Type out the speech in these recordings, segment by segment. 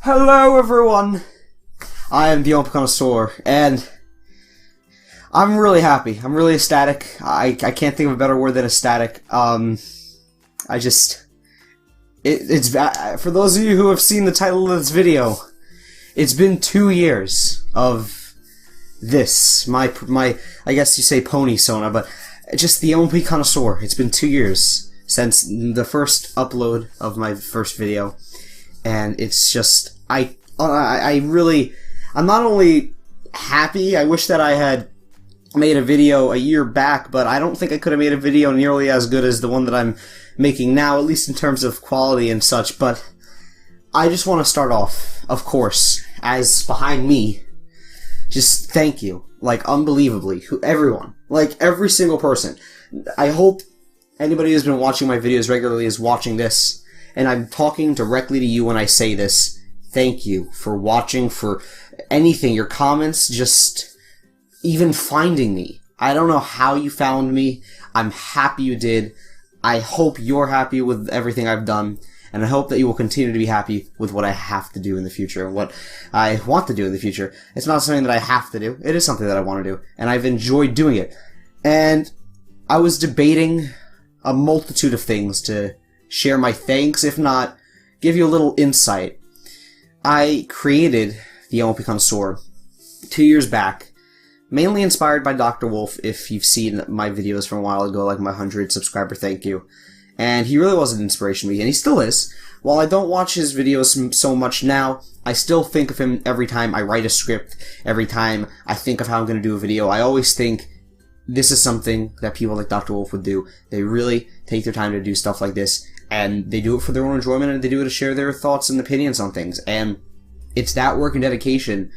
Hello everyone! I am TheMLPConnoisseur, and I'm really happy. I'm really ecstatic. I can't think of a better word than ecstatic. It's for those of you who have seen the title of this video, it's been 2 years of this, my I guess you say pony sona, but just the TheMLPConnoisseur. It's been 2 years since the first upload of my first video, and it's just, I'm not only happy, I wish that I had made a video a year back, but I don't think I could have made a video nearly as good as the one that I'm making now, at least in terms of quality and such. But I just want to start off, of course, as behind me, just thank you, like, unbelievably, everyone, like, every single person. I hope anybody who's been watching my videos regularly is watching this, and I'm talking directly to you when I say this. Thank you for watching, for anything, your comments, just even finding me. I don't know how you found me. I'm happy you did. I hope you're happy with everything I've done, and I hope that you will continue to be happy with what I have to do in the future, what I want to do in the future. It's not something that I have to do. It is something that I want to do, and I've enjoyed doing it. And I was debating a multitude of things to share my thanks, if not give you a little insight. I created TheMLPConnoisseur 2 years back, mainly inspired by DrWolf, if you've seen my videos from a while ago, like my 100 subscriber thank you. And he really was an inspiration to me, and he still is. While I don't watch his videos so much now, I still think of him every time I write a script, every time I think of how I'm going to do a video. I always think, this is something that people like DrWolf would do. They really take their time to do stuff like this, and they do it for their own enjoyment, and they do it to share their thoughts and opinions on things. And it's that work and dedication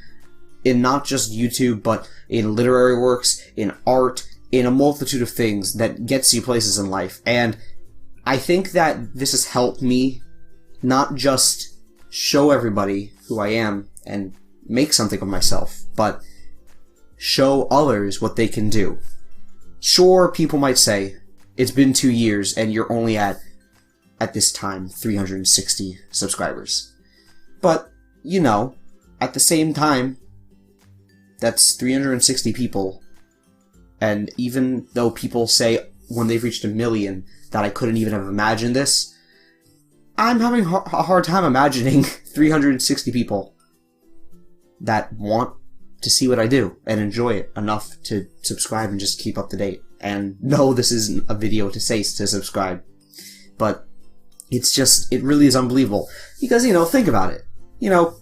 in not just YouTube, but in literary works, in art, in a multitude of things that gets you places in life. And I think that this has helped me not just show everybody who I am and make something of myself, but show others what they can do. Sure, people might say, it's been 2 years and you're only at this time, 360 subscribers. But, you know, at the same time, that's 360 people. And even though people say when they've reached 1 million that I couldn't even have imagined this, I'm having a hard time imagining 360 people that want to see what I do and enjoy it enough to subscribe and just keep up to date. And no, this isn't a video to say to subscribe, but it's just, it really is unbelievable. Because, you know, think about it. You know,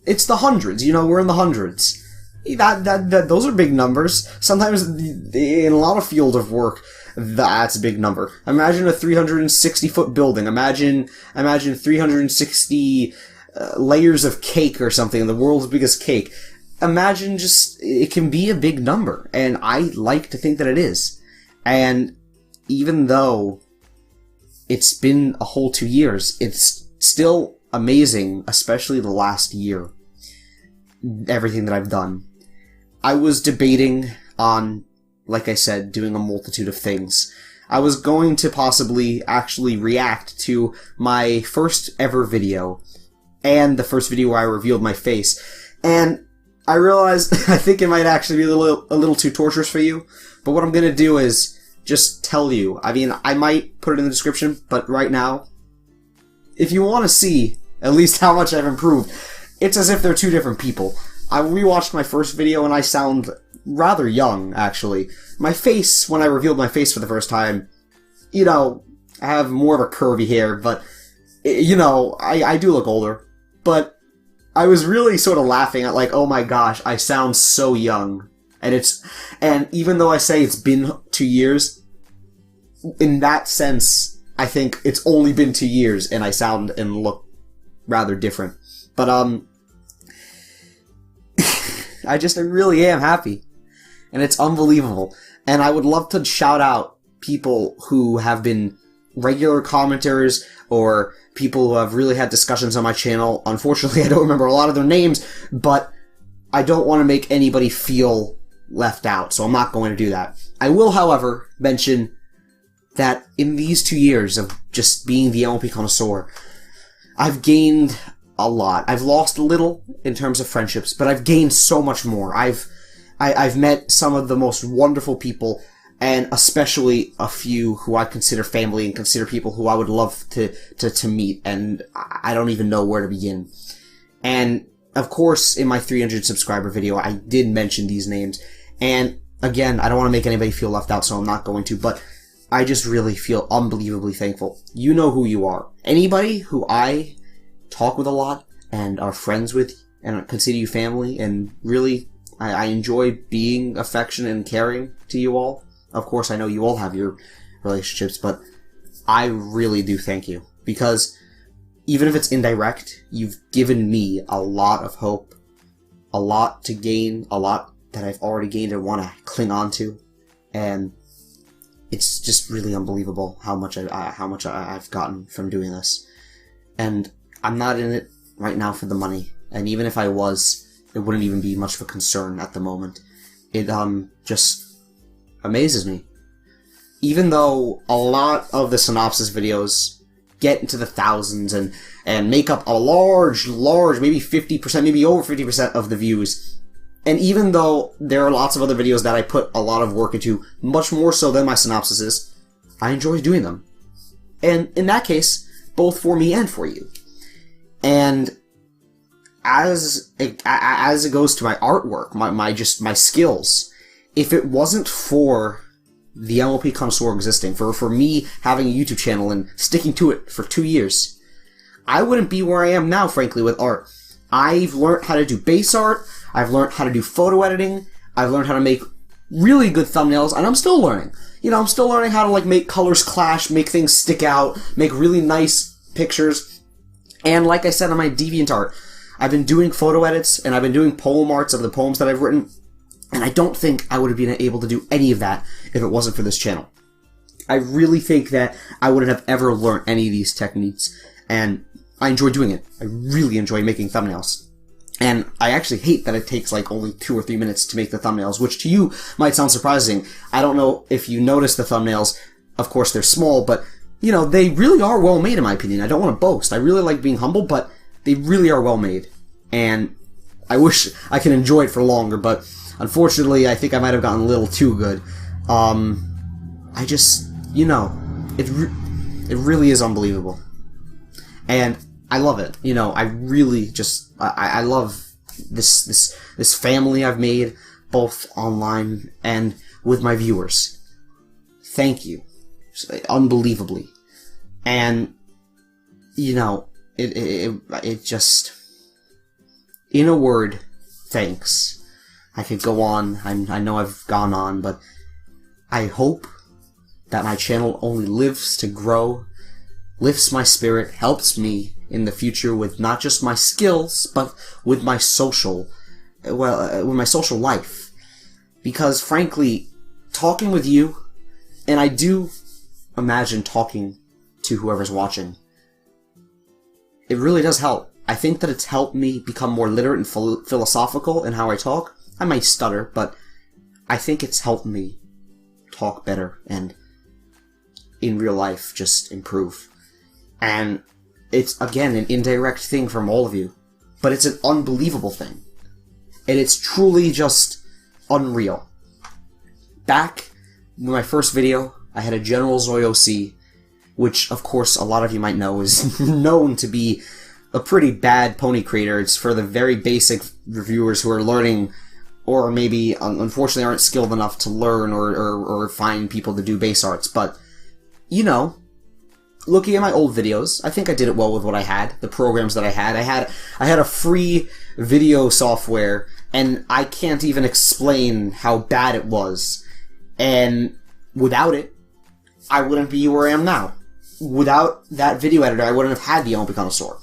it's the hundreds. You know, we're in the hundreds. Those are big numbers. Sometimes, in a lot of field of work, that's a big number. Imagine a 360-foot building. Imagine 360 layers of cake or something, the world's biggest cake. Imagine just, it can be a big number, and I like to think that it is. And even though it's been a whole 2 years, it's still amazing, especially the last year, everything that I've done. I was debating on, like I said, doing a multitude of things. I was going to possibly actually react to my first ever video, and the first video where I revealed my face, and I realized I think it might actually be a little too torturous for you, but what I'm gonna do is just tell you. I mean, I might put it in the description, but right now, if you want to see at least how much I've improved, it's as if they're two different people. I rewatched my first video and I sound rather young, actually. My face, when I revealed my face for the first time, you know, I have more of a curvy hair, but, you know, I do look older, but I was really sort of laughing at, like, oh my gosh, I sound so young. And even though I say it's been 2 years, in that sense, I think it's only been 2 years and I sound and look rather different. But, I really am happy. And it's unbelievable. And I would love to shout out people who have been regular commenters or people who have really had discussions on my channel. Unfortunately, I don't remember a lot of their names, but I don't want to make anybody feel left out, so I'm not going to do that. I will, however, mention that in these 2 years of just being the TheMLPConnoisseur, I've gained a lot. I've lost a little in terms of friendships, but I've gained so much more. I've met some of the most wonderful people, and especially a few who I consider family and consider people who I would love to meet, and I don't even know where to begin. And, of course, in my 300 subscriber video, I did mention these names, and again, I don't want to make anybody feel left out, so I'm not going to, but I just really feel unbelievably thankful. You know who you are. Anybody who I talk with a lot and are friends with and consider you family, and really, I enjoy being affectionate and caring to you all. Of course, I know you all have your relationships, but I really do thank you, because even if it's indirect, you've given me a lot of hope, a lot to gain, a lot that I've already gained and want to cling on to, and it's just really unbelievable how much I've gotten from doing this. And I'm not in it right now for the money, and even if I was, it wouldn't even be much of a concern at the moment. It just amazes me. Even though a lot of the synopsis videos get into the thousands and make up a large, maybe 50%, maybe over 50% of the views, and even though there are lots of other videos that I put a lot of work into, much more so than my synopsises, I enjoy doing them. And in that case, both for me and for you. And as it goes to my artwork, my skills, if it wasn't for the MLPConnoisseur existing, for me having a YouTube channel and sticking to it for 2 years, I wouldn't be where I am now, frankly, with art. I've learned how to do base art, I've learned how to do photo editing, I've learned how to make really good thumbnails, and I'm still learning. You know, I'm still learning how to, like, make colors clash, make things stick out, make really nice pictures. And like I said on my DeviantArt, I've been doing photo edits, and I've been doing poem arts of the poems that I've written, and I don't think I would have been able to do any of that if it wasn't for this channel. I really think that I wouldn't have ever learned any of these techniques, and I enjoy doing it. I really enjoy making thumbnails. And I actually hate that it takes like only 2 or 3 minutes to make the thumbnails, which to you might sound surprising. I don't know if you notice the thumbnails. Of course, they're small, but, you know, they really are well made in my opinion. I don't want to boast. I really like being humble, but they really are well made. And I wish I could enjoy it for longer, but unfortunately, I think I might have gotten a little too good. I just, you know, it really is unbelievable. And I love it. You know, I really just, I love this family I've made, both online and with my viewers. Thank you. Unbelievably. And, you know, it just, in a word, thanks. I could go on, I know I've gone on, but I hope that my channel only lives to grow, lifts my spirit, helps me in the future with not just my skills, but with my social, with my social life. Because frankly, talking with you, and I do imagine talking to whoever's watching, it really does help. I think that it's helped me become more literate and philosophical in how I talk. I might stutter, but I think it's helped me talk better and in real life just improve. And it's, again, an indirect thing from all of you, but it's an unbelievable thing. And it's truly just unreal. Back in my first video, I had a General Zoy OC, which, of course, a lot of you might know is known to be a pretty bad pony creator. It's for the very basic reviewers who are learning, or maybe, unfortunately, aren't skilled enough to learn or find people to do base arts. But, you know, looking at my old videos, I think I did it well with what I had, the programs that I had. I had a free video software, and I can't even explain how bad it was. And without it, I wouldn't be where I am now. Without that video editor, I wouldn't have had the TheMLPConnoisseur.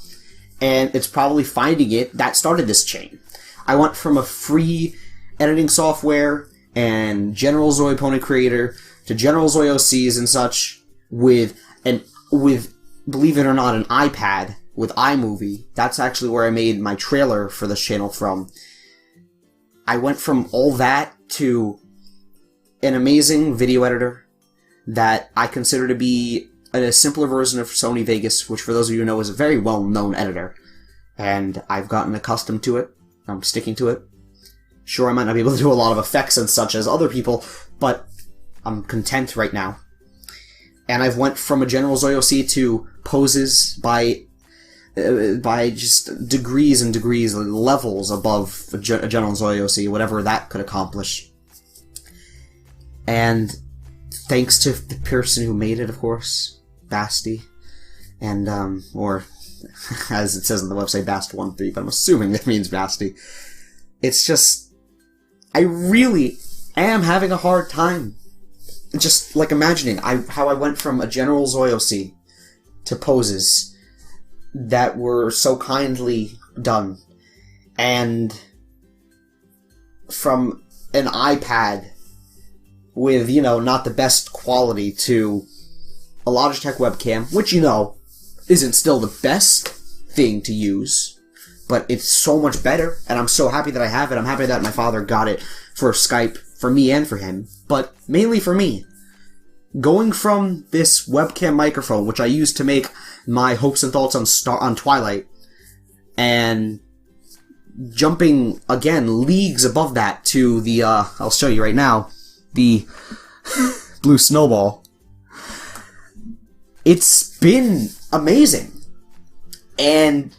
And it's probably finding it that started this chain. I went from a free editing software and General Zoy Pony Creator to General Zoy OCs and such with, believe it or not, an iPad with iMovie. That's actually where I made my trailer for this channel from. I went from all that to an amazing video editor that I consider to be a simpler version of Sony Vegas, which for those of you who know is a very well-known editor. and I've gotten accustomed to it. I'm sticking to it. Sure, I might not be able to do a lot of effects and such as other people, but I'm content right now. And I've went from a general ZOC to poses by just degrees and degrees, levels above a general ZOC, whatever that could accomplish. And thanks to the person who made it, of course, Basti, and, or, as it says on the website, Bast13, but I'm assuming that means Basti. It's just, I really am having a hard time just, like, imagining how I went from a general ZOC to poses that were so kindly done, and from an iPad with, you know, not the best quality to a Logitech webcam, which, you know, isn't still the best thing to use, but it's so much better, and I'm so happy that I have it. I'm happy that my father got it for Skype, for me and for him, but mainly for me. Going from this webcam microphone, which I used to make my hopes and thoughts on Twilight, and jumping, again, leagues above that to the, I'll show you right now, the Blue Snowball. It's been amazing. And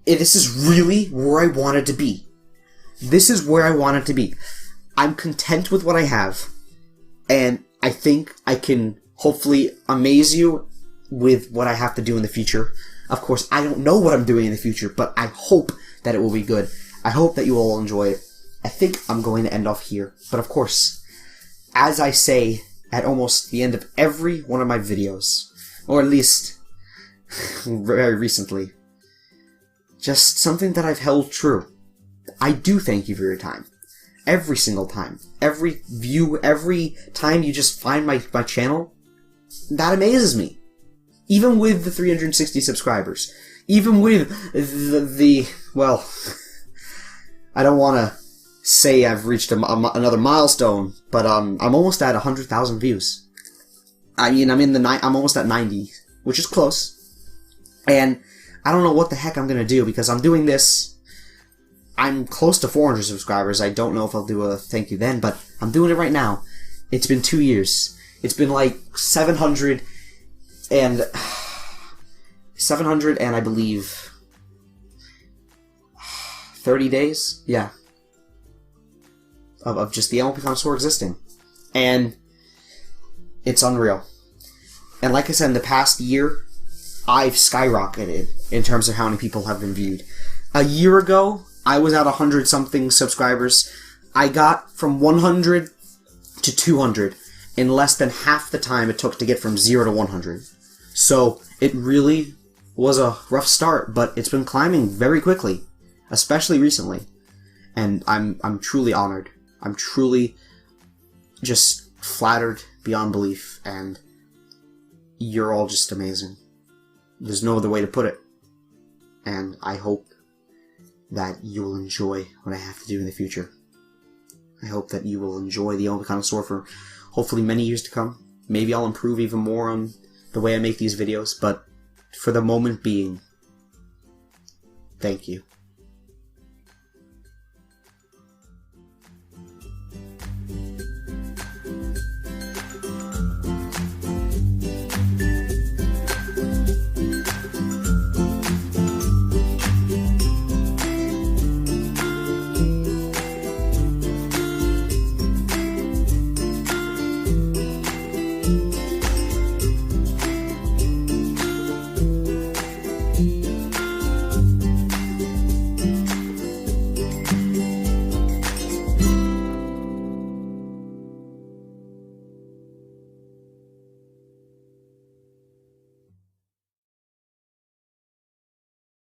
this is really where I wanted to be. This is where I wanted to be. I'm content with what I have, and I think I can hopefully amaze you with what I have to do in the future. Of course, I don't know what I'm doing in the future, but I hope that it will be good. I hope that you all enjoy it. I think I'm going to end off here. But of course, as I say at almost the end of every one of my videos, or at least very recently, just something that I've held true. I do thank you for your time. Every single time. Every view, every time you just find my channel, that amazes me. Even with the 360 subscribers. Even with the well, I don't want to say I've reached another milestone, but I'm almost at 100,000 views. I mean, I'm almost at 90, which is close. And I don't know what the heck I'm gonna do, because I'm doing this. I'm close to 400 subscribers. I don't know if I'll do a thank you then, but I'm doing it right now. It's been 2 years. It's been like 700 and I believe 30 days? Yeah. Of just the TheMLPConnoisseur existing. And it's unreal. And like I said, in the past year, I've skyrocketed in terms of how many people have been viewed. A year ago, I was at 100-something subscribers. I got from 100 to 200 in less than half the time it took to get from 0 to 100. So it really was a rough start, but it's been climbing very quickly, especially recently. And I'm truly honored. I'm truly just flattered beyond belief, and you're all just amazing. There's no other way to put it. And I hope that you will enjoy what I have to do in the future. I hope that you will enjoy the TheMLPConnoisseur for hopefully many years to come. Maybe I'll improve even more on the way I make these videos, but for the moment being, thank you.